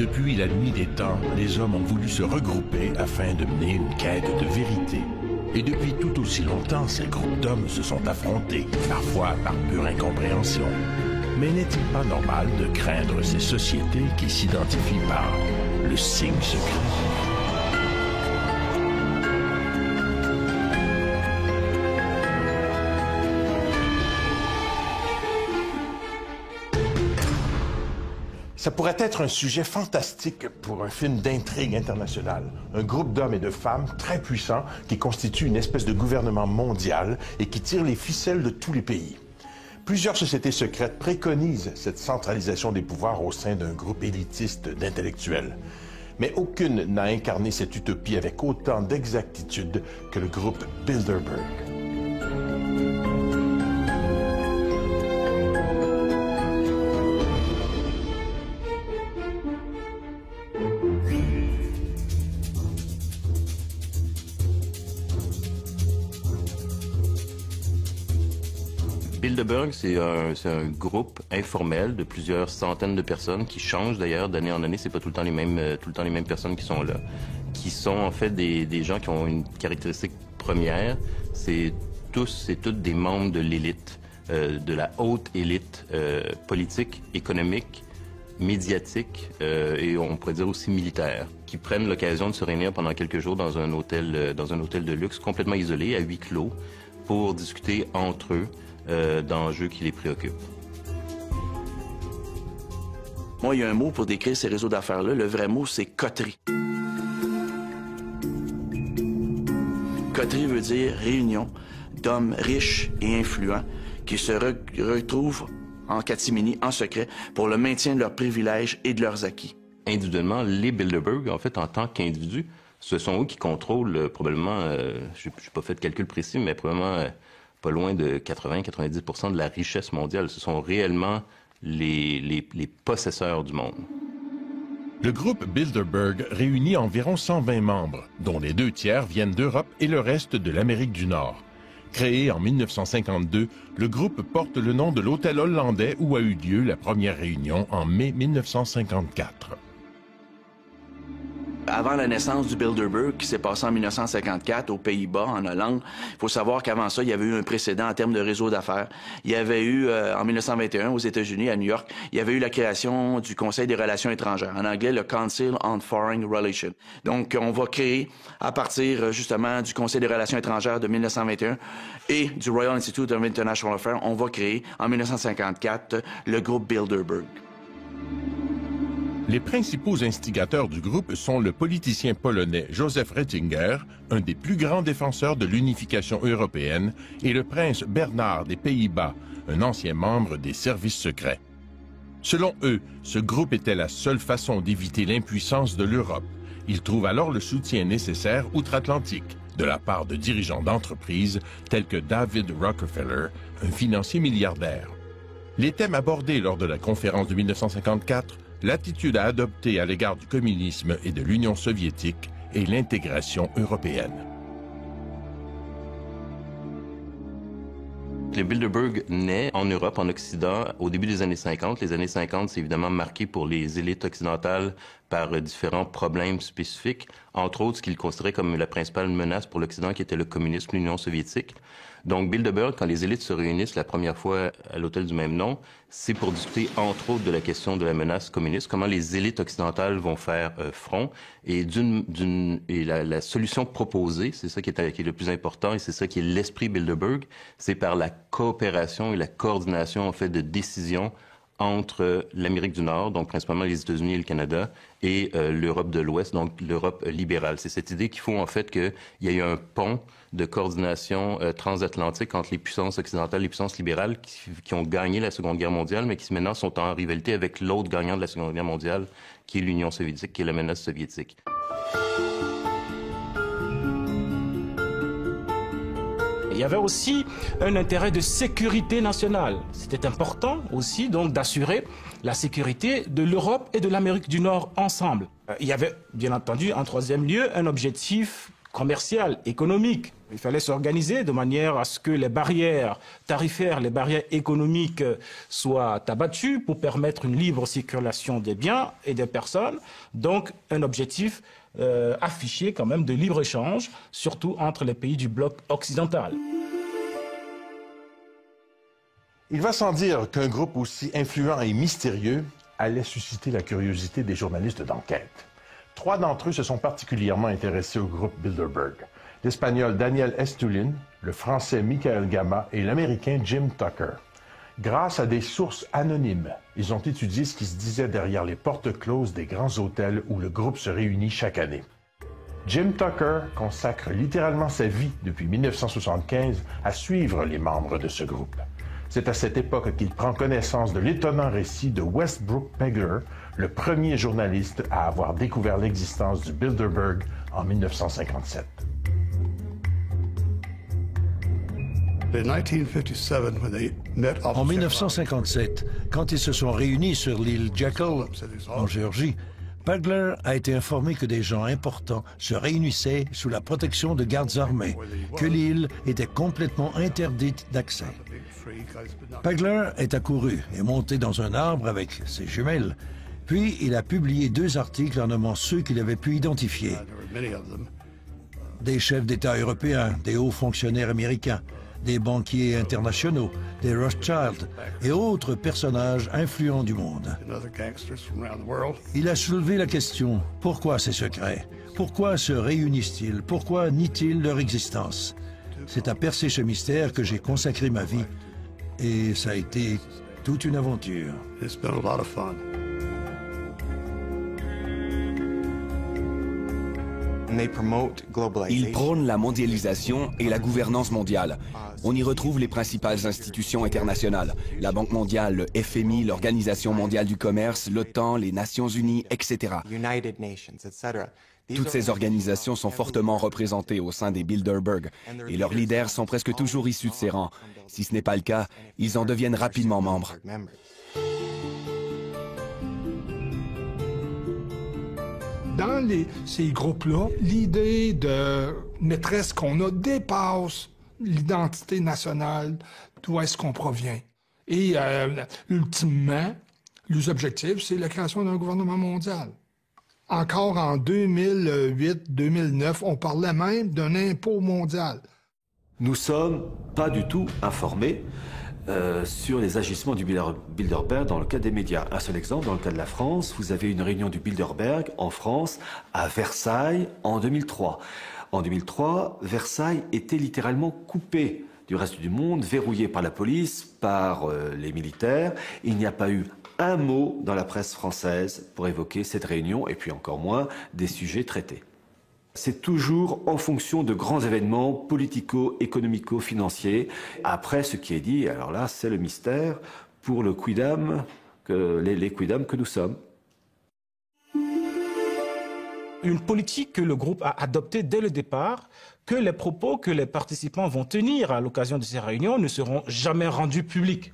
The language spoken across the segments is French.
Depuis la nuit des temps, les hommes ont voulu se regrouper afin de mener une quête de vérité. Et depuis tout aussi longtemps, ces groupes d'hommes se sont affrontés, parfois par pure incompréhension. Mais n'est-il pas normal de craindre ces sociétés qui s'identifient par le signe secret? Ça pourrait être un sujet fantastique pour un film d'intrigue internationale. Un groupe d'hommes et de femmes très puissants qui constituent une espèce de gouvernement mondial et qui tire les ficelles de tous les pays. Plusieurs sociétés secrètes préconisent cette centralisation des pouvoirs au sein d'un groupe élitiste d'intellectuels. Mais aucune n'a incarné cette utopie avec autant d'exactitude que le groupe Bilderberg. Bilderberg, c'est un groupe informel de plusieurs centaines de personnes qui changent d'ailleurs d'année en année. C'est pas tout le temps les mêmes personnes qui sont là, qui sont en fait des gens qui ont une caractéristique première. C'est toutes des membres de l'élite, de la haute élite politique, économique, médiatique et on pourrait dire aussi militaire, qui prennent l'occasion de se réunir pendant quelques jours dans un hôtel de luxe complètement isolé, à huis clos, pour discuter entre eux d'enjeux qui les préoccupent. Moi, il y a un mot pour décrire ces réseaux d'affaires-là. Le vrai mot, c'est coterie. Coterie veut dire réunion d'hommes riches et influents qui se retrouvent en catimini, en secret, pour le maintien de leurs privilèges et de leurs acquis. Individuellement, les Bilderberg, en fait, en tant qu'individus, ce sont eux qui contrôlent probablement, je n'ai pas fait de calcul précis, mais probablement pas loin de 80-90% de la richesse mondiale. Ce sont réellement les possesseurs du monde. Le groupe Bilderberg réunit environ 120 membres, dont les 2 tiers viennent d'Europe et le reste de l'Amérique du Nord. Créé en 1952, le groupe porte le nom de l'hôtel hollandais où a eu lieu la première réunion en mai 1954. Avant la naissance du Bilderberg, qui s'est passé en 1954 aux Pays-Bas, en Hollande, il faut savoir qu'avant ça, il y avait eu un précédent en termes de réseau d'affaires. Il y avait eu, en 1921, aux États-Unis, à New York, il y avait eu la création du Conseil des relations étrangères, en anglais, le Council on Foreign Relations. Donc, on va créer, à partir, justement, du Conseil des relations étrangères de 1921 et du Royal Institute of International Affairs, on va créer, en 1954, le groupe Bilderberg. Les principaux instigateurs du groupe sont le politicien polonais Joseph Ratzinger, un des plus grands défenseurs de l'unification européenne, et le prince Bernard des Pays-Bas, un ancien membre des services secrets. Selon eux, ce groupe était la seule façon d'éviter l'impuissance de l'Europe. Ils trouvent alors le soutien nécessaire outre-Atlantique, de la part de dirigeants d'entreprises tels que David Rockefeller, un financier milliardaire. Les thèmes abordés lors de la conférence de 1954, l'attitude à adopter à l'égard du communisme et de l'Union soviétique et l'intégration européenne. Le Bilderberg naît en Europe, en Occident, au début des années 50. Les années 50, c'est évidemment marqué pour les élites occidentales par différents problèmes spécifiques, entre autres ce qu'ils considéraient comme la principale menace pour l'Occident, qui était le communisme, l'Union soviétique. Donc, Bilderberg, quand les élites se réunissent la première fois à l'hôtel du même nom, c'est pour discuter, entre autres, de la question de la menace communiste, comment les élites occidentales vont faire front, et la solution proposée, c'est ça qui est le plus important, et c'est ça qui est l'esprit Bilderberg, c'est par la coopération et la coordination, en fait, de décisions entre l'Amérique du Nord, donc principalement les États-Unis et le Canada, et l'Europe de l'Ouest, donc l'Europe libérale. C'est cette idée qu'il faut en fait qu'il y ait un pont de coordination transatlantique entre les puissances occidentales et les puissances libérales qui ont gagné la Seconde Guerre mondiale, mais qui maintenant sont en rivalité avec l'autre gagnant de la Seconde Guerre mondiale, qui est l'Union soviétique, qui est la menace soviétique. Il y avait aussi un intérêt de sécurité nationale. C'était important aussi donc d'assurer la sécurité de l'Europe et de l'Amérique du Nord ensemble. Il y avait bien entendu en troisième lieu un objectif commerciales, économiques. Il fallait s'organiser de manière à ce que les barrières tarifaires, les barrières économiques soient abattues pour permettre une libre circulation des biens et des personnes. Donc un objectif affiché quand même de libre-échange, surtout entre les pays du bloc occidental. Il va sans dire qu'un groupe aussi influent et mystérieux allait susciter la curiosité des journalistes d'enquête. 3 d'entre eux se sont particulièrement intéressés au groupe Bilderberg. L'Espagnol Daniel Estulin, le Français Michael Gama et l'Américain Jim Tucker. Grâce à des sources anonymes, ils ont étudié ce qui se disait derrière les portes closes des grands hôtels où le groupe se réunit chaque année. Jim Tucker consacre littéralement sa vie depuis 1975 à suivre les membres de ce groupe. C'est à cette époque qu'il prend connaissance de l'étonnant récit de Westbrook Pegler, le premier journaliste à avoir découvert l'existence du Bilderberg en 1957. En 1957, quand ils se sont réunis sur l'île Jekyll, en Géorgie, Pegler a été informé que des gens importants se réunissaient sous la protection de gardes armés, que l'île était complètement interdite d'accès. Pegler est accouru et monté dans un arbre avec ses jumelles, puis il a publié 2 articles en nommant ceux qu'il avait pu identifier. Des chefs d'État européens, des hauts fonctionnaires américains, des banquiers internationaux, des Rothschild et autres personnages influents du monde. Il a soulevé la question, pourquoi ces secrets? Pourquoi se réunissent-ils? Pourquoi nient-ils leur existence? C'est à percer ce mystère que j'ai consacré ma vie et ça a été toute une aventure. Ils prônent la mondialisation et la gouvernance mondiale. On y retrouve les principales institutions internationales, la Banque mondiale, le FMI, l'Organisation mondiale du commerce, l'OTAN, les Nations unies, etc. Toutes ces organisations sont fortement représentées au sein des Bilderberg et leurs leaders sont presque toujours issus de ces rangs. Si ce n'est pas le cas, ils en deviennent rapidement membres. Dans ces groupes-là, l'idée de maîtresse qu'on a dépasse l'identité nationale, d'où est-ce qu'on provient. Et ultimement, les objectifs, c'est la création d'un gouvernement mondial. Encore en 2008-2009, on parlait même d'un impôt mondial. Nous ne sommes pas du tout informés sur les agissements du Bilderberg dans le cas des médias. Un seul exemple, dans le cas de la France, vous avez une réunion du Bilderberg en France, à Versailles, en 2003. En 2003, Versailles était littéralement coupé du reste du monde, verrouillé par la police, par les militaires. Il n'y a pas eu un mot dans la presse française pour évoquer cette réunion, et puis encore moins des sujets traités. C'est toujours en fonction de grands événements politico-économico-financiers. Après, ce qui est dit, alors là, c'est le mystère pour le quidam, les quidam que nous sommes. Une politique que le groupe a adoptée dès le départ, que les propos que les participants vont tenir à l'occasion de ces réunions ne seront jamais rendus publics.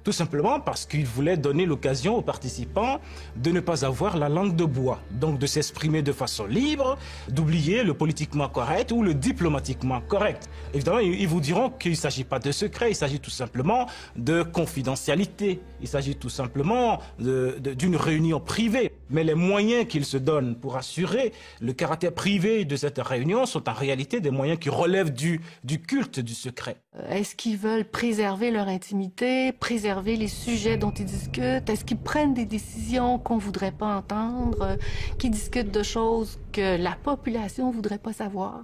Tout simplement parce qu'il voulait donner l'occasion aux participants de ne pas avoir la langue de bois, donc de s'exprimer de façon libre, d'oublier le politiquement correct ou le diplomatiquement correct. Évidemment, ils vous diront qu'il ne s'agit pas de secret, il s'agit tout simplement de confidentialité, il s'agit tout simplement d'une réunion privée. Mais les moyens qu'ils se donnent pour assurer le caractère privé de cette réunion sont en réalité des moyens qui relèvent du culte du secret. Est-ce qu'ils veulent préserver leur intimité, préserver les sujets dont ils discutent? Est-ce qu'ils prennent des décisions qu'on ne voudrait pas entendre, qui discutent de choses que la population ne voudrait pas savoir?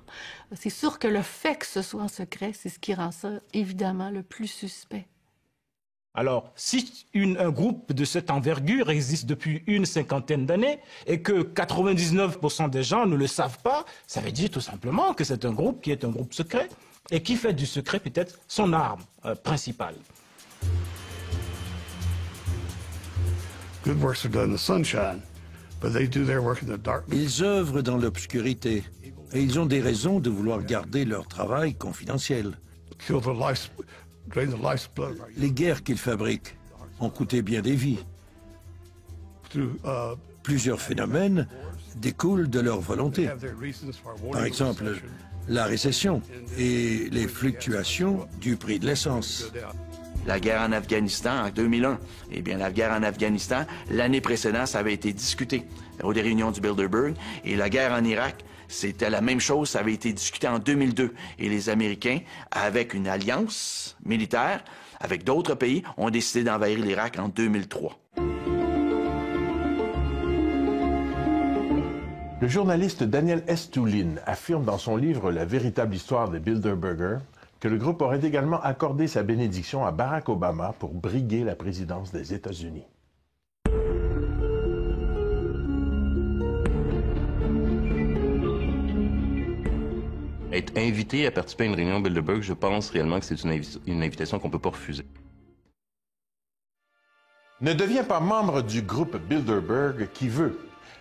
C'est sûr que le fait que ce soit en secret, c'est ce qui rend ça évidemment le plus suspect. Alors, si un groupe de cette envergure existe depuis une cinquantaine d'années et que 99% des gens ne le savent pas, ça veut dire tout simplement que c'est un groupe qui est un groupe secret et qui fait du secret peut-être son arme principale. Ils œuvrent dans l'obscurité et ils ont des raisons de vouloir garder leur travail confidentiel. Les guerres qu'ils fabriquent ont coûté bien des vies. Plusieurs phénomènes découlent de leur volonté. Par exemple, la récession et les fluctuations du prix de l'essence. La guerre en Afghanistan en 2001. Eh bien, la guerre en Afghanistan, l'année précédente, ça avait été discuté aux réunions du Bilderberg. Et la guerre en Irak, c'était la même chose, ça avait été discuté en 2002. Et les Américains, avec une alliance militaire, avec d'autres pays, ont décidé d'envahir l'Irak en 2003. Le journaliste Daniel Estulin affirme dans son livre « La véritable histoire des Bilderberger » que le groupe aurait également accordé sa bénédiction à Barack Obama pour briguer la présidence des États-Unis. Être invité à participer à une réunion Bilderberg, je pense réellement que c'est une invitation qu'on ne peut pas refuser. Ne deviens pas membre du groupe Bilderberg qui veut.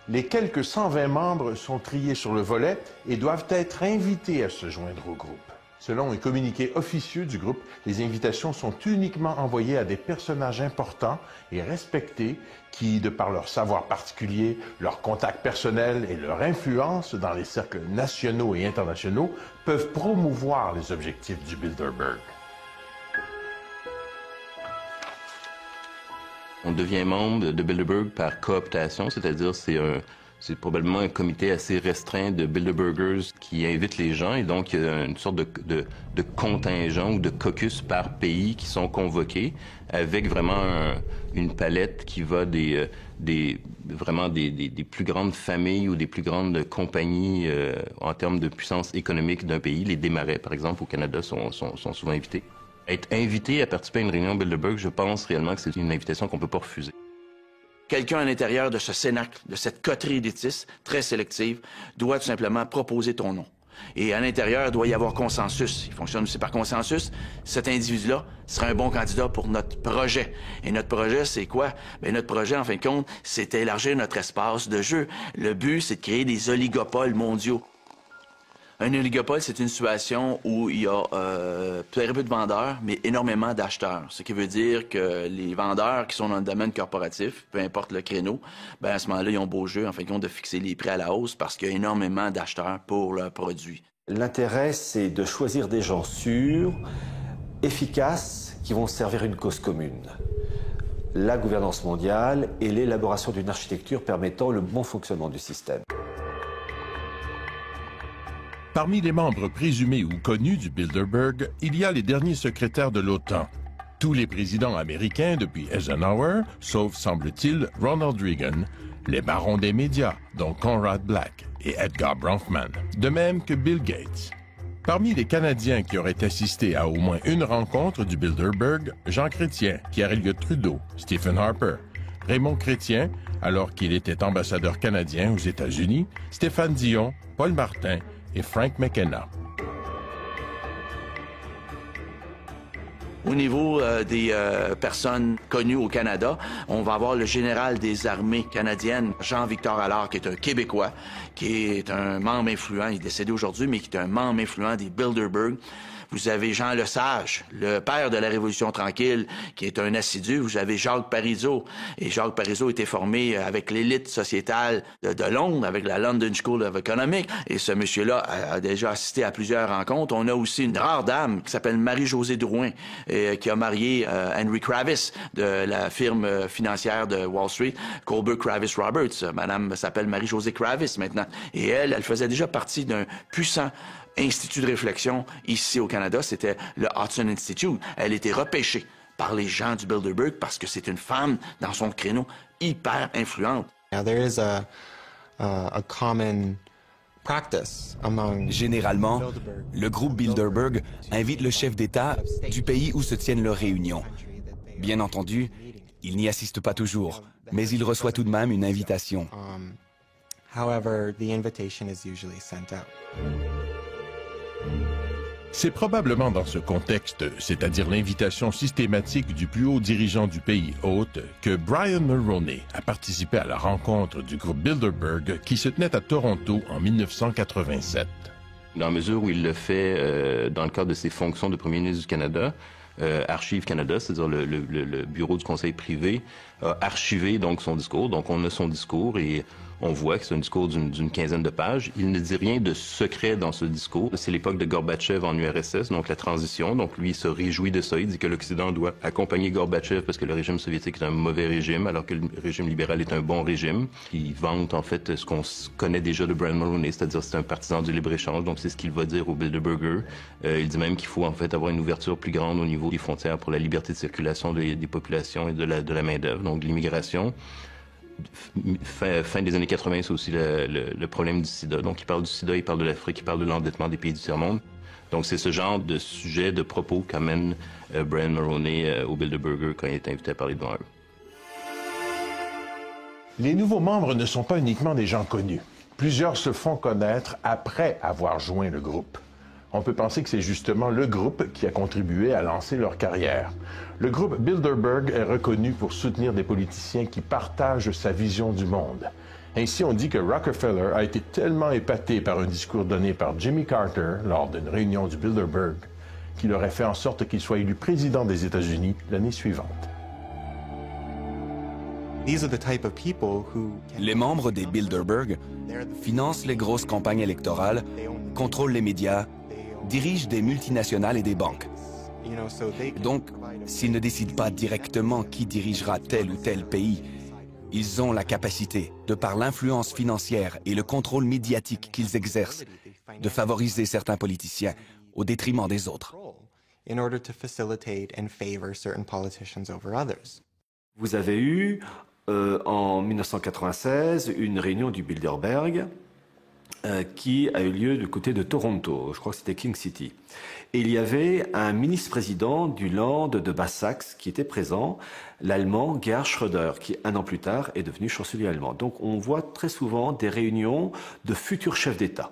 Les quelques 120 membres sont triés sur le volet et doivent être invités à se joindre au groupe. Selon un communiqué officieux du groupe, les invitations sont uniquement envoyées à des personnages importants et respectés qui, de par leur savoir particulier, leurs contacts personnels et leur influence dans les cercles nationaux et internationaux, peuvent promouvoir les objectifs du Bilderberg. On devient membre de Bilderberg par cooptation, c'est-à-dire c'est probablement un comité assez restreint de Bilderbergers qui invite les gens et donc il y a une sorte de contingent ou de caucus par pays qui sont convoqués avec vraiment une palette qui va vraiment des plus grandes familles ou des plus grandes compagnies en termes de puissance économique d'un pays. Les Desmarais, par exemple, au Canada, sont souvent invités. Être invité à participer à une réunion Bilderberg, je pense réellement que c'est une invitation qu'on ne peut pas refuser. Quelqu'un à l'intérieur de ce cénacle, de cette coterie éditiste très sélective, doit tout simplement proposer ton nom. Et à l'intérieur, il doit y avoir consensus. Il fonctionne aussi par consensus. Cet individu-là sera un bon candidat pour notre projet. Et notre projet, c'est quoi? Bien, notre projet, en fin de compte, c'est élargir notre espace de jeu. Le but, c'est de créer des oligopoles mondiaux. Un oligopole, c'est une situation où il y a très peu de vendeurs, mais énormément d'acheteurs. Ce qui veut dire que les vendeurs qui sont dans le domaine corporatif, peu importe le créneau, ben à ce moment-là, ils ont beau jeu, en fin de compte, de fixer les prix à la hausse parce qu'il y a énormément d'acheteurs pour leurs produits. L'intérêt, c'est de choisir des gens sûrs, efficaces, qui vont servir une cause commune. La gouvernance mondiale et l'élaboration d'une architecture permettant le bon fonctionnement du système. Parmi les membres présumés ou connus du Bilderberg, il y a les derniers secrétaires de l'OTAN. Tous les présidents américains depuis Eisenhower, sauf, semble-t-il, Ronald Reagan, les barons des médias, dont Conrad Black et Edgar Bronfman, de même que Bill Gates. Parmi les Canadiens qui auraient assisté à au moins une rencontre du Bilderberg, Jean Chrétien, Pierre Elliott Trudeau, Stephen Harper, Raymond Chrétien, alors qu'il était ambassadeur canadien aux États-Unis, Stéphane Dion, Paul Martin et Frank McKenna. Au niveau des personnes connues au Canada, on va avoir le général des armées canadiennes, Jean-Victor Allard, qui est un Québécois, qui est un membre influent, il est décédé aujourd'hui, mais qui est un membre influent des Bilderberg. Vous avez Jean Lesage, le père de la Révolution tranquille, qui est un assidu. Vous avez Jacques Parizeau. Et Jacques Parizeau était formé avec l'élite sociétale de Londres, avec la London School of Economics. Et ce monsieur-là a déjà assisté à plusieurs rencontres. On a aussi une rare dame qui s'appelle Marie-Josée Drouin, qui a marié Henry Kravis de la firme financière de Wall Street, Colbert Kravis Roberts. Madame s'appelle Marie-Josée Kravis maintenant. Et elle faisait déjà partie d'un puissant institut de réflexion ici au Canada, c'était le Hudson Institute. Elle était repêchée par les gens du Bilderberg parce que c'est une femme dans son créneau hyper influente. Généralement, le groupe Bilderberg invite le chef d'État du pays où se tiennent leurs réunions. Bien entendu, il n'y assiste pas toujours, mais il reçoit tout de même une invitation. C'est probablement dans ce contexte, c'est-à-dire l'invitation systématique du plus haut dirigeant du pays hôte, que Brian Mulroney a participé à la rencontre du groupe Bilderberg qui se tenait à Toronto en 1987. Dans la mesure où il le fait dans le cadre de ses fonctions de premier ministre du Canada, Archives Canada, c'est-à-dire le bureau du conseil privé, a archivé donc son discours. Donc on a son discours et On voit que c'est un discours d'une quinzaine de pages. Il ne dit rien de secret dans ce discours. C'est l'époque de Gorbatchev en URSS, donc la transition. Donc lui, il se réjouit de ça. Il dit que l'Occident doit accompagner Gorbatchev parce que le régime soviétique est un mauvais régime, alors que le régime libéral est un bon régime. Il vante en fait ce qu'on connaît déjà de Brian Mulroney, c'est-à-dire c'est un partisan du libre-échange, donc c'est ce qu'il va dire au Bilderberger. Il dit même qu'il faut en fait avoir une ouverture plus grande au niveau des frontières pour la liberté de circulation des populations et de la main-d'œuvre, donc l'immigration. Fin des années 80, c'est aussi le problème du sida. Donc il parle du sida, il parle de l'Afrique, il parle de l'endettement des pays du tiers-monde. Donc c'est ce genre de sujet, de propos qu'amène Brian Mulroney au Bilderberger quand il est invité à parler devant eux. Les nouveaux membres ne sont pas uniquement des gens connus. Plusieurs se font connaître après avoir joint le groupe. On peut penser que c'est justement le groupe qui a contribué à lancer leur carrière. Le groupe Bilderberg est reconnu pour soutenir des politiciens qui partagent sa vision du monde. Ainsi, on dit que Rockefeller a été tellement épaté par un discours donné par Jimmy Carter lors d'une réunion du Bilderberg qu'il aurait fait en sorte qu'il soit élu président des États-Unis l'année suivante. Les membres des Bilderberg financent les grosses campagnes électorales, contrôlent les médias, dirigent des multinationales et des banques. Donc, s'ils ne décident pas directement qui dirigera tel ou tel pays, ils ont la capacité, de par l'influence financière et le contrôle médiatique qu'ils exercent, de favoriser certains politiciens au détriment des autres. Vous avez eu, en 1996, une réunion du Bilderberg qui a eu lieu du côté de Toronto, je crois que c'était King City. Et il y avait un ministre-président du Land de Basse-Saxe qui était présent, l'Allemand Gerhard Schröder, qui un an plus tard est devenu chancelier allemand. Donc on voit très souvent des réunions de futurs chefs d'État.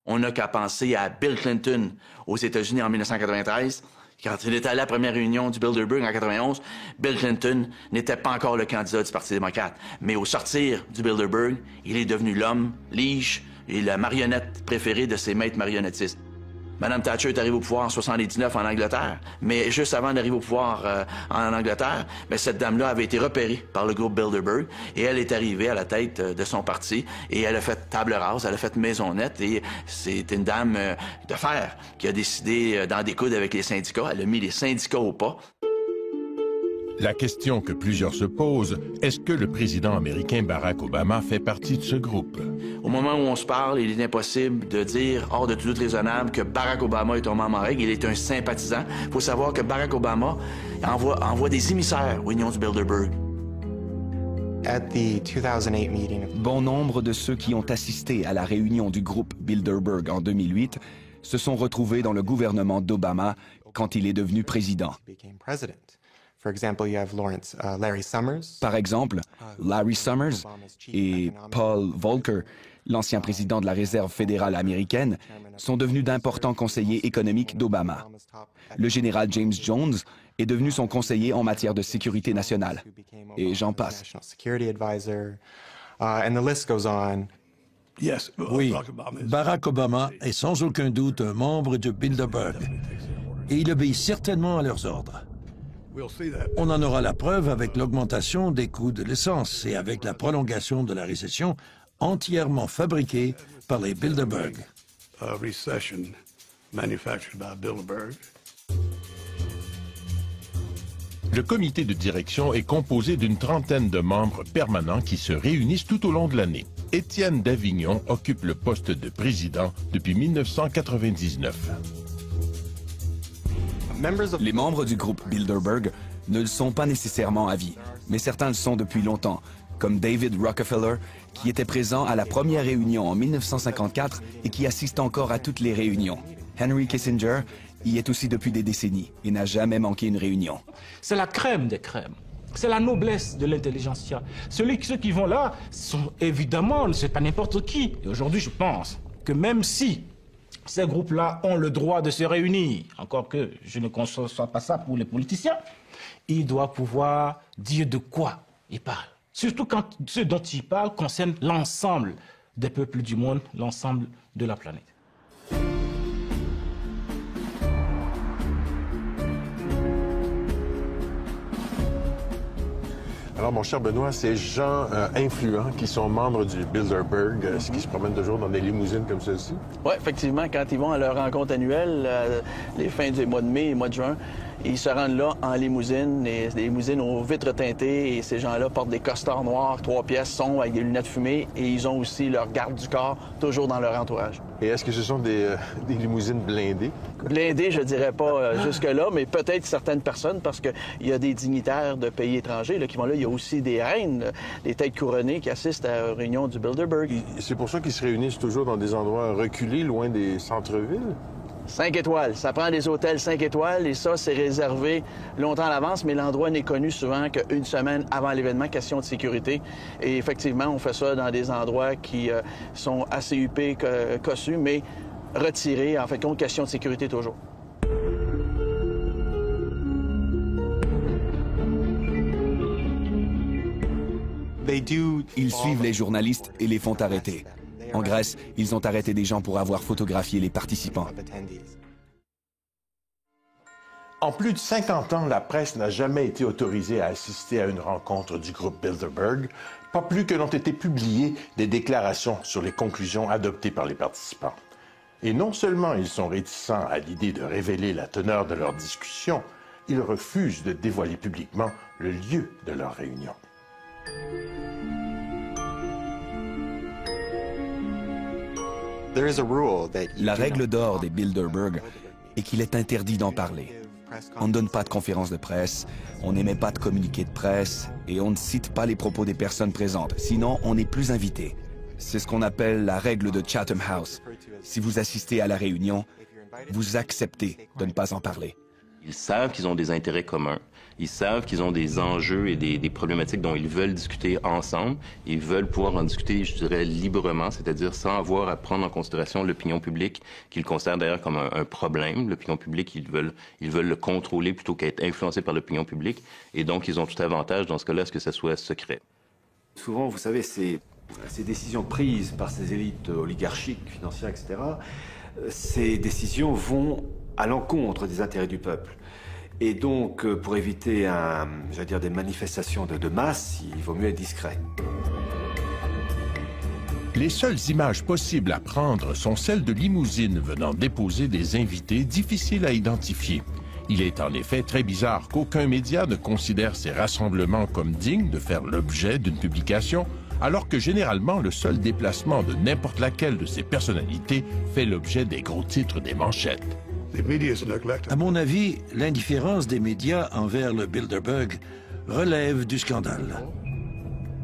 On n'a qu'à penser à Bill Clinton aux États-Unis en 1993. Quand il était à la première réunion du Bilderberg en 91, Bill Clinton n'était pas encore le candidat du Parti démocrate. Mais au sortir du Bilderberg, il est devenu l'homme, lige et la marionnette préférée de ses maîtres marionnettistes. Madame Thatcher est arrivée au pouvoir en 79 en Angleterre, mais juste avant d'arriver au pouvoir en Angleterre, cette dame-là avait été repérée par le groupe Bilderberg et elle est arrivée à la tête de son parti et elle a fait table rase, elle a fait maison nette et c'est une dame de fer qui a décidé d'en découdre avec les syndicats. Elle a mis les syndicats au pas. La question que plusieurs se posent, est-ce que le président américain Barack Obama fait partie de ce groupe? Au moment où on se parle, il est impossible de dire, hors de tout doute raisonnable, que Barack Obama est un membre en règle. Il est un sympathisant. Il faut savoir que Barack Obama envoie des émissaires aux réunions du Bilderberg. Bon nombre de ceux qui ont assisté à la réunion du groupe Bilderberg en 2008 se sont retrouvés dans le gouvernement d'Obama quand il est devenu président. Par exemple, Larry Summers et Paul Volcker, l'ancien président de la Réserve fédérale américaine, sont devenus d'importants conseillers économiques d'Obama. Le général James Jones est devenu son conseiller en matière de sécurité nationale. Et j'en passe. Oui, Barack Obama est sans aucun doute un membre de Bilderberg. Et il obéit certainement à leurs ordres. On en aura la preuve avec l'augmentation des coûts de l'essence et avec la prolongation de la récession entièrement fabriquée par les Bilderberg. Le comité de direction est composé d'une trentaine de membres permanents qui se réunissent tout au long de l'année. Étienne Davignon occupe le poste de président depuis 1999. Les membres du groupe Bilderberg ne le sont pas nécessairement à vie, mais certains le sont depuis longtemps, comme David Rockefeller, qui était présent à la première réunion en 1954 et qui assiste encore à toutes les réunions. Henry Kissinger y est aussi depuis des décennies et n'a jamais manqué une réunion. C'est la crème des crèmes. C'est la noblesse de l'intelligentsia. Ceux qui vont là sont évidemment, c'est pas n'importe qui. Et aujourd'hui, je pense que même si ces groupes-là ont le droit de se réunir, encore que je ne conçois pas ça pour les politiciens, ils doivent pouvoir dire de quoi ils parlent. Surtout quand ce dont ils parlent concerne l'ensemble des peuples du monde, l'ensemble de la planète. Alors, mon cher Benoît, ces gens influents qui sont membres du Bilderberg, est-ce qu'ils se promènent toujours dans des limousines comme celle-ci? Oui, effectivement, quand ils vont à leur rencontre annuelle, les fins du mois de mai et mois de juin, ils se rendent là en limousine, des limousines aux vitres teintées, et ces gens-là portent des costards noirs, 3 pièces, sont avec des lunettes fumées, et ils ont aussi leur garde du corps toujours dans leur entourage. Et est-ce que ce sont des limousines blindées? Blindées, je dirais pas jusque-là, mais peut-être certaines personnes, parce qu'il y a des dignitaires de pays étrangers là, qui vont là. Il y a aussi des reines, des têtes couronnées qui assistent à la réunion du Bilderberg. C'est pour ça qu'ils se réunissent toujours dans des endroits reculés, loin des centres-villes? 5 étoiles. Ça prend des hôtels 5 étoiles et ça, c'est réservé longtemps à l'avance, mais l'endroit n'est connu souvent qu'une semaine avant l'événement, question de sécurité. Et effectivement, on fait ça dans des endroits qui sont assez huppés, cossus, mais retirés, en fait, compte, question de sécurité toujours. Ils suivent les journalistes et les font arrêter. En Grèce, ils ont arrêté des gens pour avoir photographié les participants. En plus de 50 ans, la presse n'a jamais été autorisée à assister à une rencontre du groupe Bilderberg, pas plus que n'ont été publiées des déclarations sur les conclusions adoptées par les participants. Et non seulement ils sont réticents à l'idée de révéler la teneur de leur discussion, ils refusent de dévoiler publiquement le lieu de leur réunion. La règle d'or des Bilderberg est qu'il est interdit d'en parler. On ne donne pas de conférences de presse, on n'émet pas de communiqués de presse et on ne cite pas les propos des personnes présentes, sinon on n'est plus invité. C'est ce qu'on appelle la règle de Chatham House. Si vous assistez à la réunion, vous acceptez de ne pas en parler. Ils savent qu'ils ont des intérêts communs. Ils savent qu'ils ont des enjeux et des problématiques dont ils veulent discuter ensemble. Ils veulent pouvoir en discuter, je dirais, librement, c'est-à-dire sans avoir à prendre en considération l'opinion publique, qu'ils considèrent d'ailleurs comme un problème. L'opinion publique, ils veulent le contrôler plutôt qu'être influencés par l'opinion publique. Et donc, ils ont tout avantage, dans ce cas-là, à ce que ça soit secret. Souvent, vous savez, ces décisions prises par ces élites oligarchiques, financières, etc., ces décisions vont à l'encontre des intérêts du peuple. Et donc, pour éviter des manifestations de masse, il vaut mieux être discret. Les seules images possibles à prendre sont celles de limousines venant déposer des invités difficiles à identifier. Il est en effet très bizarre qu'aucun média ne considère ces rassemblements comme dignes de faire l'objet d'une publication, alors que généralement le seul déplacement de n'importe laquelle de ces personnalités fait l'objet des gros titres des manchettes. À mon avis, l'indifférence des médias envers le Bilderberg relève du scandale.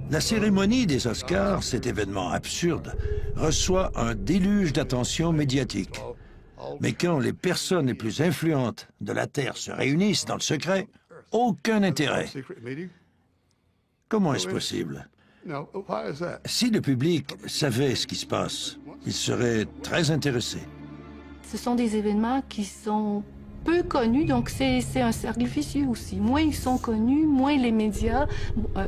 La cérémonie des Oscars, cet événement absurde, reçoit un déluge d'attention médiatique. Mais quand les personnes les plus influentes de la Terre se réunissent dans le secret, aucun intérêt. Comment est-ce possible? Si le public savait ce qui se passe, il serait très intéressé. Ce sont des événements qui sont peu connus, donc c'est un cercle vicieux aussi. Moins ils sont connus, moins les médias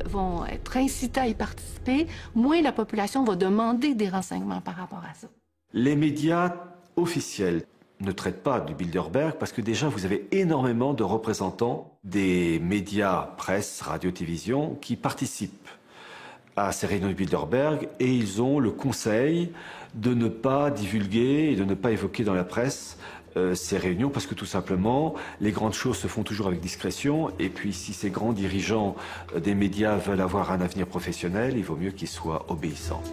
vont être incités à y participer, moins la population va demander des renseignements par rapport à ça. Les médias officiels ne traitent pas du Bilderberg parce que déjà vous avez énormément de représentants des médias, presse, radio, télévision qui participent à ces réunions du Bilderberg et ils ont le conseil de ne pas divulguer et de ne pas évoquer dans la presse ces réunions parce que tout simplement les grandes choses se font toujours avec discrétion et puis si ces grands dirigeants des médias veulent avoir un avenir professionnel, il vaut mieux qu'ils soient obéissants.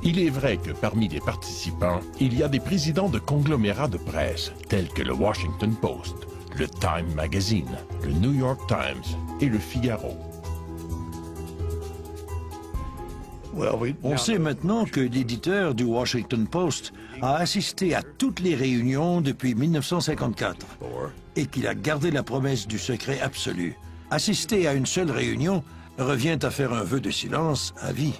Il est vrai que parmi les participants, il y a des présidents de conglomérats de presse tels que le Washington Post, le Time Magazine, le New York Times et le Figaro. On sait maintenant que l'éditeur du Washington Post a assisté à toutes les réunions depuis 1954 et qu'il a gardé la promesse du secret absolu. Assister à une seule réunion revient à faire un vœu de silence à vie.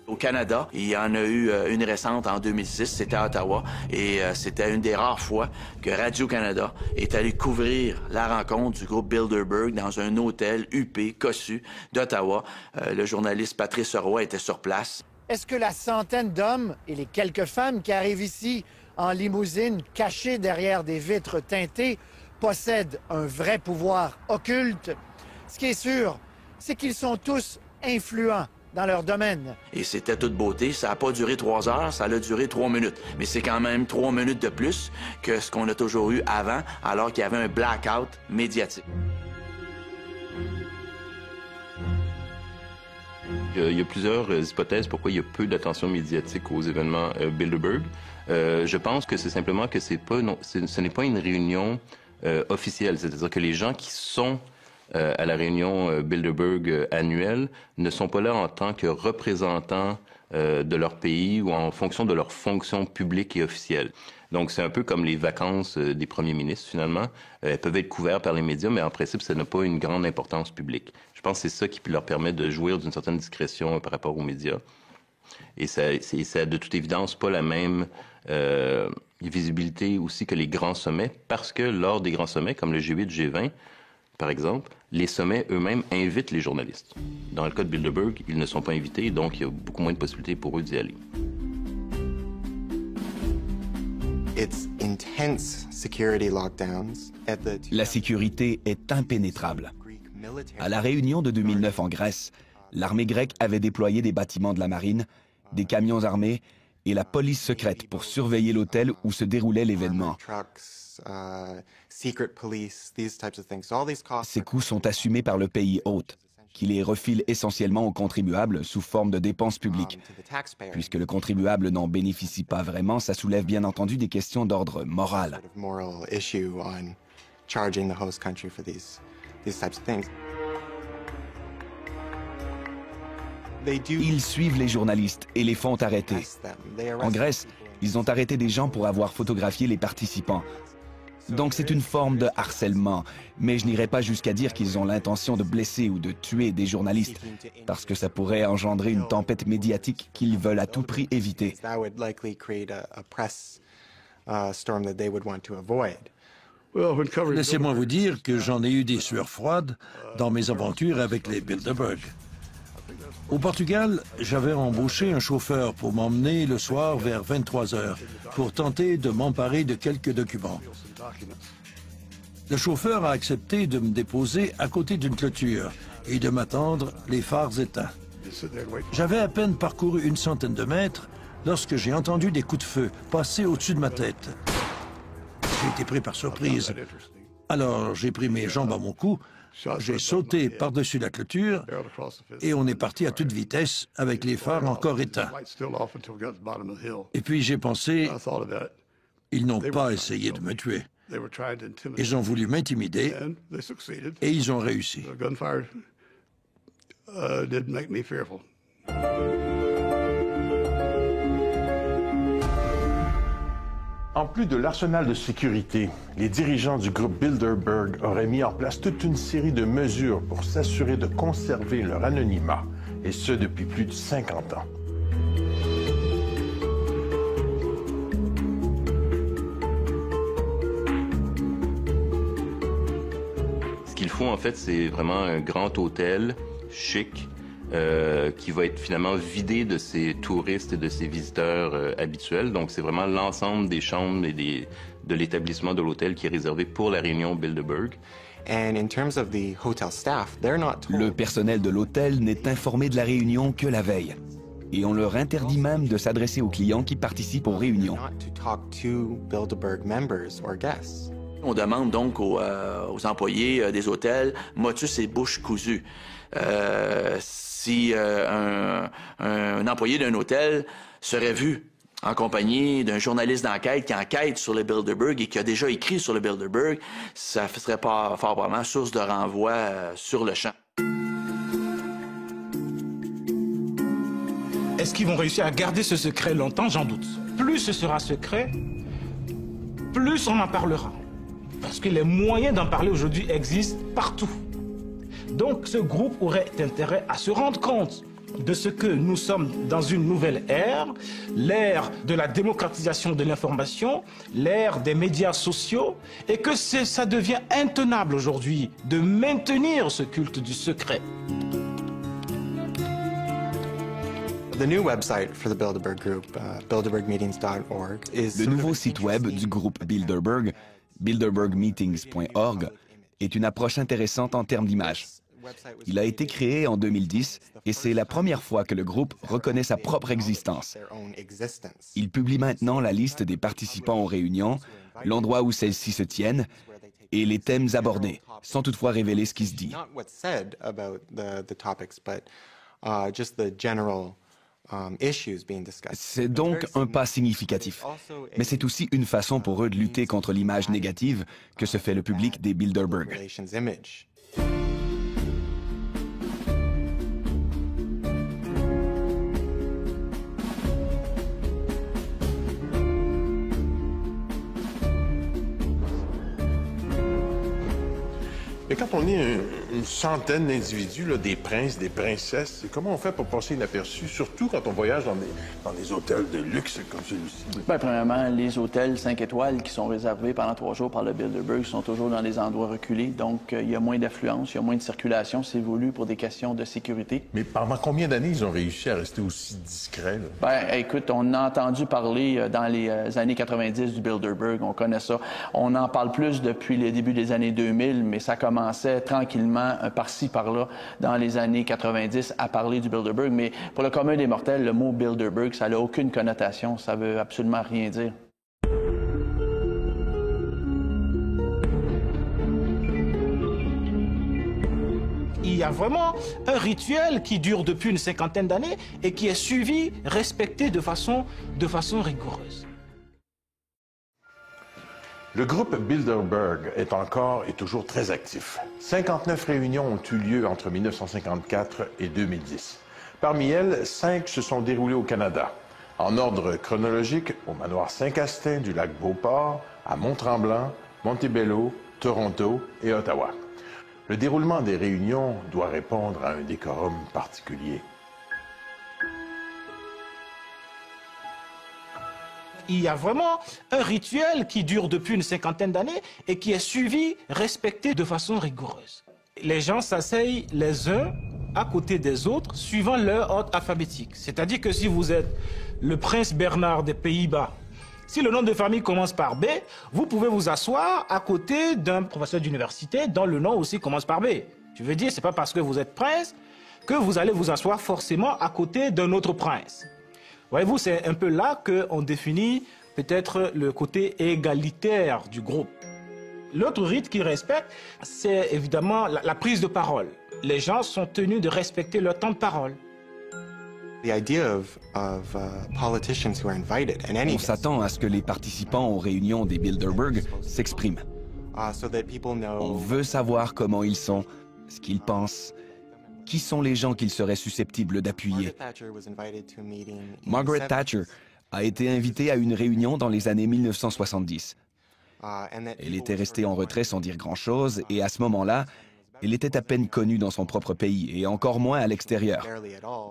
Au Canada, il y en a eu une récente en 2006, c'était à Ottawa, et c'était une des rares fois que Radio-Canada est allé couvrir la rencontre du groupe Bilderberg dans un hôtel huppé, cossu d'Ottawa. Le journaliste Patrice Roy était sur place. Est-ce que la centaine d'hommes et les quelques femmes qui arrivent ici en limousine, cachées derrière des vitres teintées, possèdent un vrai pouvoir occulte. Ce qui est sûr, c'est qu'ils sont tous influents dans leur domaine. Et c'était toute beauté. Ça n'a pas duré 3 heures, ça a duré 3 minutes. Mais c'est quand même 3 minutes de plus que ce qu'on a toujours eu avant, alors qu'il y avait un blackout médiatique. Il y a plusieurs hypothèses pourquoi il y a peu d'attention médiatique aux événements Bilderberg. Je pense que c'est simplement que ce n'est pas une réunion officielle. C'est-à-dire que les gens qui sont à la réunion Bilderberg annuelle ne sont pas là en tant que représentants de leur pays ou en fonction de leur fonction publique et officielle. Donc, c'est un peu comme les vacances des premiers ministres, finalement. Elles peuvent être couvertes par les médias, mais en principe, ça n'a pas une grande importance publique. Je pense que c'est ça qui leur permet de jouir d'une certaine discrétion par rapport aux médias. Et ça a de toute évidence pas la même visibilité aussi que les grands sommets, parce que lors des grands sommets, comme le G8, G20, par exemple, les sommets eux-mêmes invitent les journalistes. Dans le cas de Bilderberg, ils ne sont pas invités, donc il y a beaucoup moins de possibilités pour eux d'y aller. La sécurité est impénétrable. À la réunion de 2009 en Grèce, l'armée grecque avait déployé des bâtiments de la marine, des camions armés et la police secrète pour surveiller l'hôtel où se déroulait l'événement. Ces coûts sont assumés par le pays hôte, qui les refile essentiellement aux contribuables sous forme de dépenses publiques. Puisque le contribuable n'en bénéficie pas vraiment, ça soulève bien entendu des questions d'ordre moral. Ils suivent les journalistes et les font arrêter. En Grèce, ils ont arrêté des gens pour avoir photographié les participants. Donc c'est une forme de harcèlement, mais je n'irai pas jusqu'à dire qu'ils ont l'intention de blesser ou de tuer des journalistes, parce que ça pourrait engendrer une tempête médiatique qu'ils veulent à tout prix éviter. Laissez-moi vous dire que j'en ai eu des sueurs froides dans mes aventures avec les Bilderberg. Au Portugal, j'avais embauché un chauffeur pour m'emmener le soir vers 23 heures pour tenter de m'emparer de quelques documents. Le chauffeur a accepté de me déposer à côté d'une clôture et de m'attendre les phares éteints. J'avais à peine parcouru une centaine de mètres lorsque j'ai entendu des coups de feu passer au-dessus de ma tête. J'ai été pris par surprise. Alors j'ai pris mes jambes à mon cou, j'ai sauté par-dessus la clôture et on est parti à toute vitesse avec les phares encore éteints. Et puis j'ai pensé, ils n'ont pas essayé de me tuer. Ils ont voulu m'intimider et ils ont réussi. En plus de l'arsenal de sécurité, les dirigeants du groupe Bilderberg auraient mis en place toute une série de mesures pour s'assurer de conserver leur anonymat, et ce depuis plus de 50 ans. Ce qu'il faut, en fait, c'est vraiment un grand hôtel chic, qui va être finalement vidé de ses touristes et de ses visiteurs habituels. Donc, c'est vraiment l'ensemble des chambres et de l'établissement de l'hôtel qui est réservé pour la réunion Bilderberg. Le personnel de l'hôtel n'est informé de la réunion que la veille. Et on leur interdit même de s'adresser aux clients qui participent aux réunions. On demande donc aux employés des hôtels motus et bouche cousue. Si un employé d'un hôtel serait vu en compagnie d'un journaliste d'enquête qui enquête sur le Bilderberg et qui a déjà écrit sur le Bilderberg, ça serait pas fort probablement source de renvoi sur le champ. Est-ce qu'ils vont réussir à garder ce secret longtemps? J'en doute. Plus ce sera secret, plus on en parlera. Parce que les moyens d'en parler aujourd'hui existent partout. Donc ce groupe aurait intérêt à se rendre compte de ce que nous sommes dans une nouvelle ère, l'ère de la démocratisation de l'information, l'ère des médias sociaux, et que ça devient intenable aujourd'hui de maintenir ce culte du secret. Le nouveau site web du groupe Bilderberg Bilderbergmeetings.org est une approche intéressante en termes d'image. Il a été créé en 2010 et c'est la première fois que le groupe reconnaît sa propre existence. Il publie maintenant la liste des participants aux réunions, l'endroit où celles-ci se tiennent et les thèmes abordés, sans toutefois révéler ce qui se dit. C'est donc un pas significatif, mais c'est aussi une façon pour eux de lutter contre l'image négative que se fait le public des Bilderberg. Mais quand on est une centaine d'individus, des princes, des princesses, comment on fait pour passer inaperçu, surtout quand on voyage dans des hôtels de luxe comme celui-ci? Bien, premièrement, les hôtels 5 étoiles qui sont réservés pendant 3 jours par le Bilderberg sont toujours dans des endroits reculés, donc il y a moins d'affluence, il y a moins de circulation, c'est voulu pour des questions de sécurité. Mais pendant combien d'années ils ont réussi à rester aussi discrets? Bien, écoute, on a entendu parler dans les années 90 du Bilderberg, on connaît ça. On en parle plus depuis le début des années 2000, mais ça commençait tranquillement, par-ci, par-là, dans les années 90, à parler du Bilderberg. Mais pour le commun des mortels, le mot Bilderberg, ça n'a aucune connotation, ça veut absolument rien dire. Il y a vraiment un rituel qui dure depuis une cinquantaine d'années et qui est suivi, respecté de façon rigoureuse. Le groupe Bilderberg est encore et toujours très actif. 59 réunions ont eu lieu entre 1954 et 2010. Parmi elles, 5 se sont déroulées au Canada. En ordre chronologique, au manoir Saint-Castin du lac Beauport, à Mont-Tremblant, Montebello, Toronto et Ottawa. Le déroulement des réunions doit répondre à un décorum particulier. Il y a vraiment un rituel qui dure depuis une cinquantaine d'années et qui est suivi, respecté de façon rigoureuse. Les gens s'asseyent les uns à côté des autres suivant leur ordre alphabétique. C'est-à-dire que si vous êtes le prince Bernard des Pays-Bas, si le nom de famille commence par B, vous pouvez vous asseoir à côté d'un professeur d'université dont le nom aussi commence par B. Je veux dire, c'est pas parce que vous êtes prince que vous allez vous asseoir forcément à côté d'un autre prince. Voyez-vous, c'est un peu là qu'on définit peut-être le côté égalitaire du groupe. L'autre rite qu'ils respectent, c'est évidemment la prise de parole. Les gens sont tenus de respecter leur temps de parole. On s'attend à ce que les participants aux réunions des Bilderberg s'expriment. On veut savoir comment ils sont, ce qu'ils pensent. Qui sont les gens qu'ils seraient susceptibles d'appuyer? Margaret Thatcher a été invitée à une réunion dans les années 1970. Elle était restée en retrait sans dire grand-chose et à ce moment-là, elle était à peine connue dans son propre pays et encore moins à l'extérieur.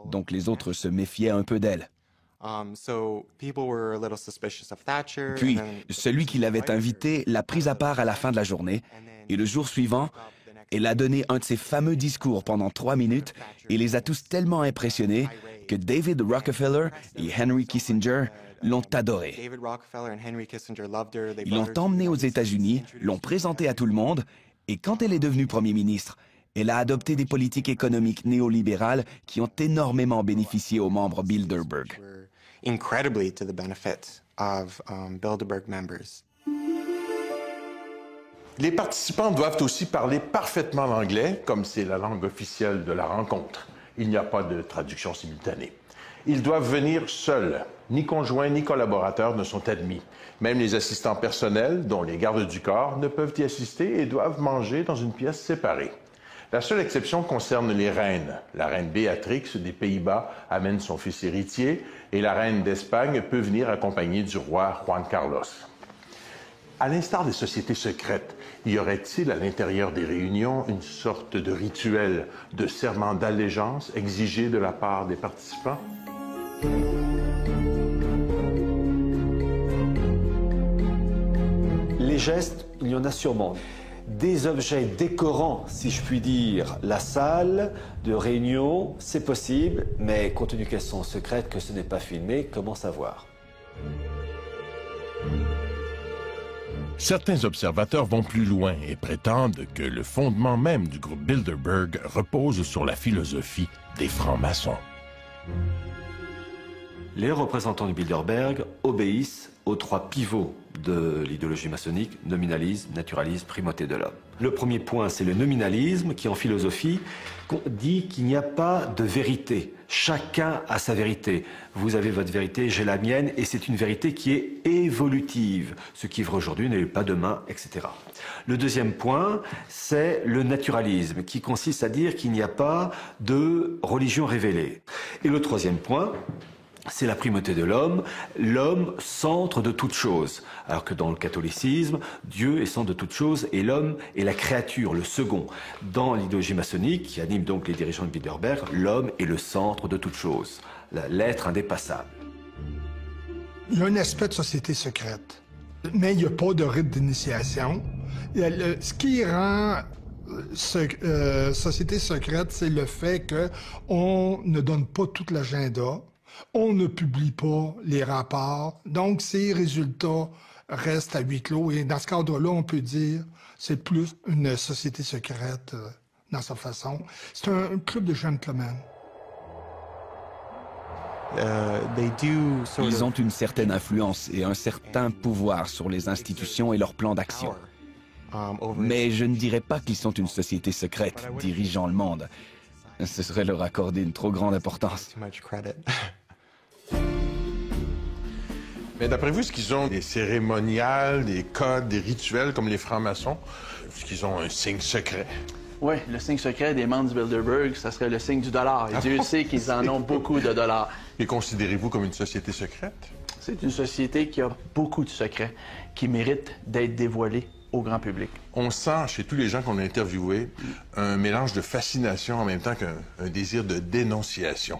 Donc les autres se méfiaient un peu d'elle. Puis, celui qui l'avait invitée l'a prise à part à la fin de la journée et le jour suivant, elle a donné un de ses fameux discours pendant 3 minutes et les a tous tellement impressionnés que David Rockefeller et Henry Kissinger l'ont adorée. Ils l'ont emmenée aux États-Unis, l'ont présentée à tout le monde et quand elle est devenue Premier ministre, elle a adopté des politiques économiques néolibérales qui ont énormément bénéficié aux membres Bilderberg. Les participants doivent aussi parler parfaitement l'anglais, comme c'est la langue officielle de la rencontre. Il n'y a pas de traduction simultanée. Ils doivent venir seuls. Ni conjoints ni collaborateurs ne sont admis. Même les assistants personnels, dont les gardes du corps, ne peuvent y assister et doivent manger dans une pièce séparée. La seule exception concerne les reines. La reine Béatrix des Pays-Bas amène son fils héritier et la reine d'Espagne peut venir accompagnée du roi Juan Carlos. À l'instar des sociétés secrètes, y aurait-il à l'intérieur des réunions une sorte de rituel de serment d'allégeance exigé de la part des participants? Les gestes, il y en a sûrement. Des objets décorant, si je puis dire, la salle de réunion, c'est possible, mais compte tenu qu'elles sont secrètes, que ce n'est pas filmé, comment savoir ? Certains observateurs vont plus loin et prétendent que le fondement même du groupe Bilderberg repose sur la philosophie des francs-maçons. Les représentants du Bilderberg obéissent aux 3 pivots de l'idéologie maçonnique: nominalisme, naturalisme, primauté de l'homme. Le premier point, c'est le nominalisme, qui en philosophie dit qu'il n'y a pas de vérité. Chacun a sa vérité. Vous avez votre vérité, j'ai la mienne, et c'est une vérité qui est évolutive. Ce qui est vrai aujourd'hui n'est pas demain, etc. Le deuxième point, c'est le naturalisme, qui consiste à dire qu'il n'y a pas de religion révélée. Et le troisième point, c'est la primauté de l'homme centre de toute chose. Alors que dans le catholicisme, Dieu est centre de toute chose et l'homme est la créature, le second. Dans l'idéologie maçonnique, qui anime donc les dirigeants de Bilderberg, l'homme est le centre de toute chose, l'être indépassable. Il y a un aspect de société secrète, mais il n'y a pas de rite d'initiation. Ce qui rend société secrète, c'est le fait qu'on ne donne pas tout l'agenda. On ne publie pas les rapports, donc ces résultats restent à huis clos. Et dans ce cadre-là, on peut dire que c'est plus une société secrète dans sa façon. C'est un club de gentlemen. Ils ont une certaine influence et un certain pouvoir sur les institutions et leurs plans d'action. Mais je ne dirais pas qu'ils sont une société secrète dirigeant le monde. Ce serait leur accorder une trop grande importance. Mais d'après vous, est-ce qu'ils ont des cérémoniales, des codes, des rituels comme les francs-maçons? Est-ce qu'ils ont un signe secret? Oui, le signe secret des membres du Bilderberg, ça serait le signe du dollar. Et Dieu sait qu'ils en ont beaucoup de dollars. Et considérez-vous comme une société secrète? C'est une société qui a beaucoup de secrets, qui méritent d'être dévoilés au grand public. On sent chez tous les gens qu'on a interviewés un mélange de fascination en même temps qu'un désir de dénonciation.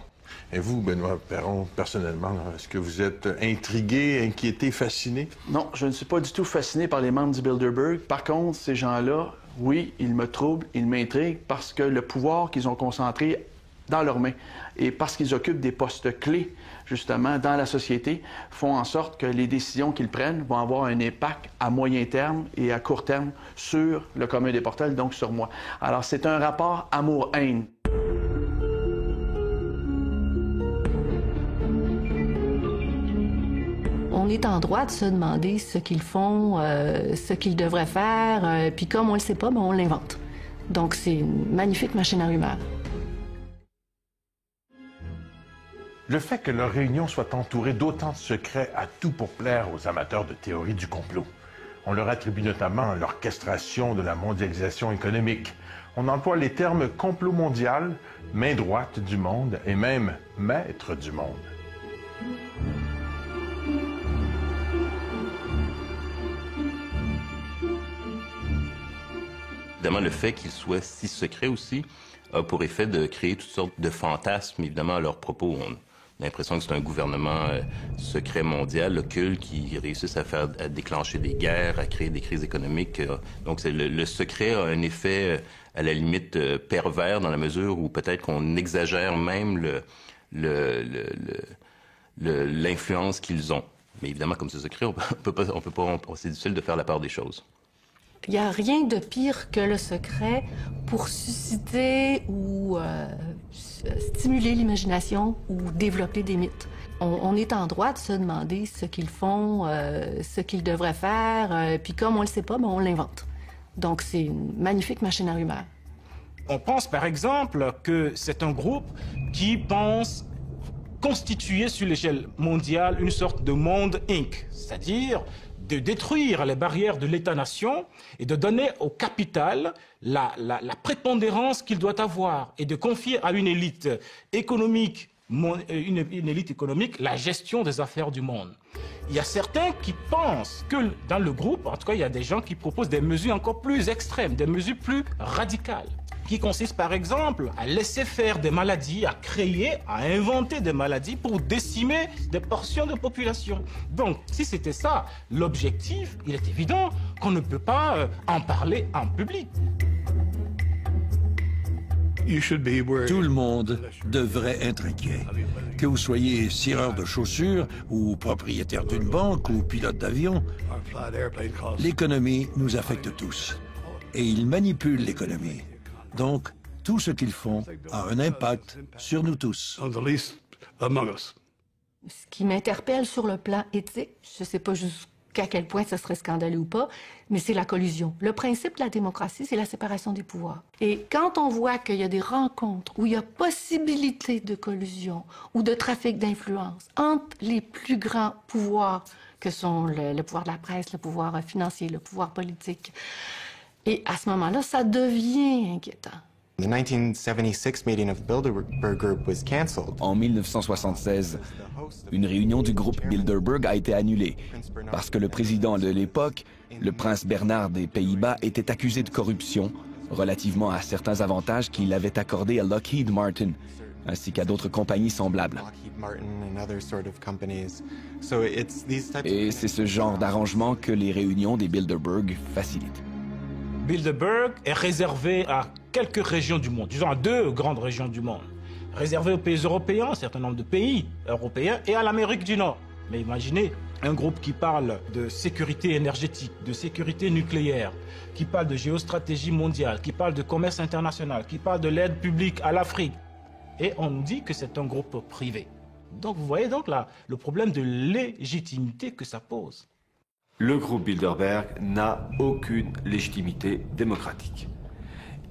Et vous, Benoît Perron, personnellement, est-ce que vous êtes intrigué, inquiété, fasciné? Non, je ne suis pas du tout fasciné par les membres du Bilderberg. Par contre, ces gens-là, oui, ils me troublent, ils m'intriguent parce que le pouvoir qu'ils ont concentré dans leurs mains et parce qu'ils occupent des postes clés, justement, dans la société, font en sorte que les décisions qu'ils prennent vont avoir un impact à moyen terme et à court terme sur le commun des mortels, donc sur moi. Alors, c'est un rapport amour-haine. On est en droit de se demander ce qu'ils font, ce qu'ils devraient faire, puis comme on ne le sait pas, ben on l'invente. Donc c'est une magnifique machine à rumeurs. Le fait que leur réunion soit entourée d'autant de secrets a tout pour plaire aux amateurs de théorie du complot. On leur attribue notamment l'orchestration de la mondialisation économique. On emploie les termes complot mondial, main droite du monde et même maître du monde. Évidemment, le fait qu'ils soient si secrets aussi a pour effet de créer toutes sortes de fantasmes, évidemment, à leur propos. On a l'impression que c'est un gouvernement secret mondial, occulte, qui réussisse à déclencher des guerres, à créer des crises économiques. Donc, le secret a un effet, à la limite, pervers dans la mesure où peut-être qu'on exagère même l'influence qu'ils ont. Mais évidemment, comme c'est secret, on peut pas, c'est difficile de faire la part des choses. Il n'y a rien de pire que le secret pour susciter ou stimuler l'imagination ou développer des mythes. On est en droit de se demander ce qu'ils font, ce qu'ils devraient faire, puis comme on ne le sait pas, ben on l'invente. Donc c'est une magnifique machine à rumeurs. On pense par exemple que c'est un groupe qui pense constituer sur l'échelle mondiale une sorte de monde Inc., c'est-à-dire de détruire les barrières de l'État-nation et de donner au capital la prépondérance qu'il doit avoir et de confier à une élite économique, une élite économique la gestion des affaires du monde. Il y a certains qui pensent que dans le groupe, en tout cas, il y a des gens qui proposent des mesures encore plus extrêmes, des mesures plus radicales, qui consiste par exemple à laisser faire des maladies, à créer, à inventer des maladies pour décimer des portions de population. Donc, si c'était ça, l'objectif, il est évident qu'on ne peut pas en parler en public. Tout le monde devrait être inquiet. Que vous soyez cireur de chaussures ou propriétaire d'une banque ou pilote d'avion, l'économie nous affecte tous. Et ils manipulent l'économie. Donc, tout ce qu'ils font a un impact sur nous tous. Ce qui m'interpelle sur le plan éthique, je ne sais pas jusqu'à quel point ce serait scandaleux ou pas, mais c'est la collusion. Le principe de la démocratie, c'est la séparation des pouvoirs. Et quand on voit qu'il y a des rencontres où il y a possibilité de collusion ou de trafic d'influence entre les plus grands pouvoirs que sont le pouvoir de la presse, le pouvoir financier, le pouvoir politique, et à ce moment-là, ça devient inquiétant. The 1976 meeting of the Bilderberg Group was canceled. En 1976, une réunion du groupe Bilderberg a été annulée parce que le président de l'époque, le prince Bernhard des Pays-Bas, était accusé de corruption relativement à certains avantages qu'il avait accordés à Lockheed Martin, ainsi qu'à d'autres compagnies semblables. Et c'est ce genre d'arrangement que les réunions des Bilderberg facilitent. Bilderberg est réservé à quelques régions du monde, disons à 2 grandes régions du monde, réservé aux pays européens, un certain nombre de pays européens, et à l'Amérique du Nord. Mais imaginez un groupe qui parle de sécurité énergétique, de sécurité nucléaire, qui parle de géostratégie mondiale, qui parle de commerce international, qui parle de l'aide publique à l'Afrique. Et on nous dit que c'est un groupe privé. Donc vous voyez donc là le problème de légitimité que ça pose. Le groupe Bilderberg n'a aucune légitimité démocratique.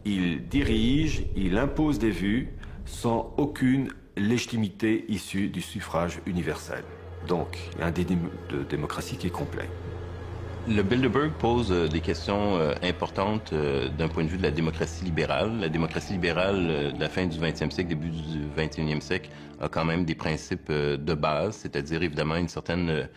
Il dirige, il impose des vues sans aucune légitimité issue du suffrage universel. Donc, il y a un déni de démocratie qui est complet. Le Bilderberg pose des questions importantes d'un point de vue de la démocratie libérale. La démocratie libérale de la fin du 20e siècle, début du 21e siècle, a quand même des principes de base, c'est-à-dire évidemment une certaine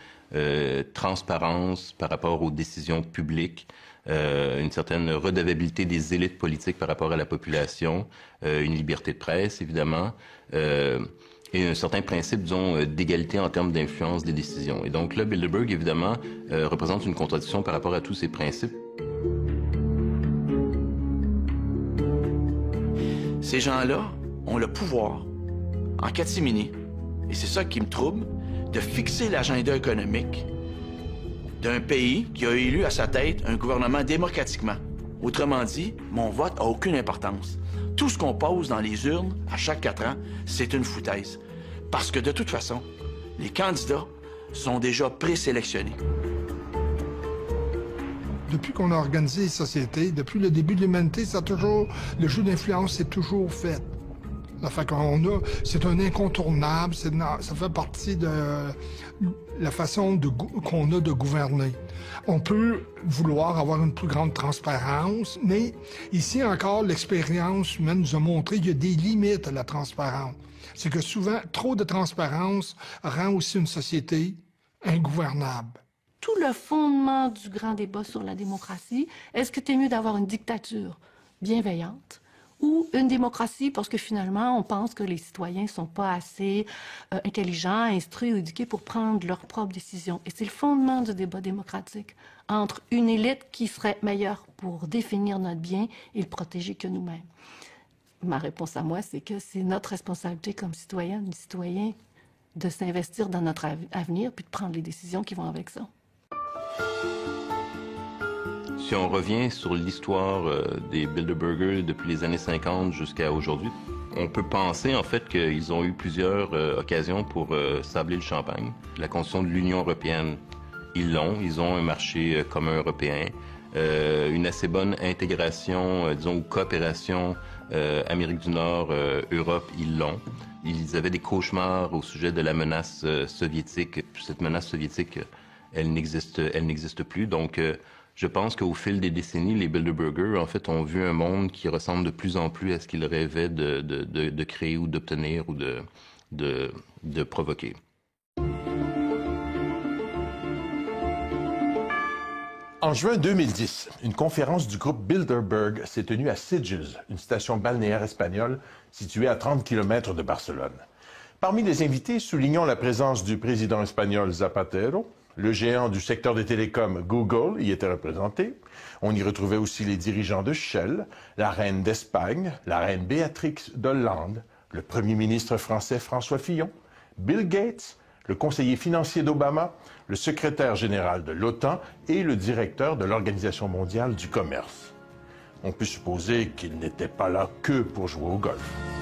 transparence par rapport aux décisions publiques, une certaine redevabilité des élites politiques par rapport à la population, une liberté de presse, évidemment, et un certain principe, disons, d'égalité en termes d'influence des décisions. Et donc là, Bilderberg, évidemment, représente une contradiction par rapport à tous ces principes. Ces gens-là ont le pouvoir, en catimini, et c'est ça qui me trouble, de fixer l'agenda économique d'un pays qui a élu à sa tête un gouvernement démocratiquement. Autrement dit, mon vote n'a aucune importance. Tout ce qu'on pose dans les urnes à chaque 4 ans, c'est une foutaise. Parce que de toute façon, les candidats sont déjà présélectionnés. Depuis qu'on a organisé les sociétés, depuis le début de l'humanité, le jeu d'influence s'est toujours fait. Ça fait c'est un incontournable, ça fait partie de la façon qu'on a de gouverner. On peut vouloir avoir une plus grande transparence, mais ici encore, l'expérience humaine nous a montré qu'il y a des limites à la transparence. C'est que souvent, trop de transparence rend aussi une société ingouvernable. Tout le fondement du grand débat sur la démocratie, est-ce que c'est mieux d'avoir une dictature bienveillante ou une démocratie parce que finalement, on pense que les citoyens ne sont pas assez intelligents, instruits ou éduqués pour prendre leurs propres décisions. Et c'est le fondement du débat démocratique entre une élite qui serait meilleure pour définir notre bien et le protéger que nous-mêmes. Ma réponse à moi, c'est que c'est notre responsabilité comme citoyennes et citoyens de s'investir dans notre avenir puis de prendre les décisions qui vont avec ça. Si on revient sur l'histoire des Bilderbergers depuis les années 50 jusqu'à aujourd'hui, on peut penser en fait qu'ils ont eu plusieurs occasions pour sabler le champagne. La Constitution de l'Union européenne, ils l'ont. Ils ont un marché commun européen, une assez bonne intégration, disons, ou coopération Amérique du Nord, Europe, ils l'ont. Ils avaient des cauchemars au sujet de la menace soviétique. Cette menace soviétique, elle n'existe plus. Donc, je pense qu'au fil des décennies, les Bilderbergers, en fait, ont vu un monde qui ressemble de plus en plus à ce qu'ils rêvaient de créer ou d'obtenir ou de provoquer. En juin 2010, une conférence du groupe Bilderberg s'est tenue à Sitges, une station balnéaire espagnole située à 30 km de Barcelone. Parmi les invités, soulignons la présence du président espagnol Zapatero, Le géant du secteur des télécoms, Google, y était représenté. On y retrouvait aussi les dirigeants de Shell, la reine d'Espagne, la reine Béatrix d'Hollande, le premier ministre français François Fillon, Bill Gates, le conseiller financier d'Obama, le secrétaire général de l'OTAN et le directeur de l'Organisation mondiale du commerce. On peut supposer qu'ils n'étaient pas là que pour jouer au golf.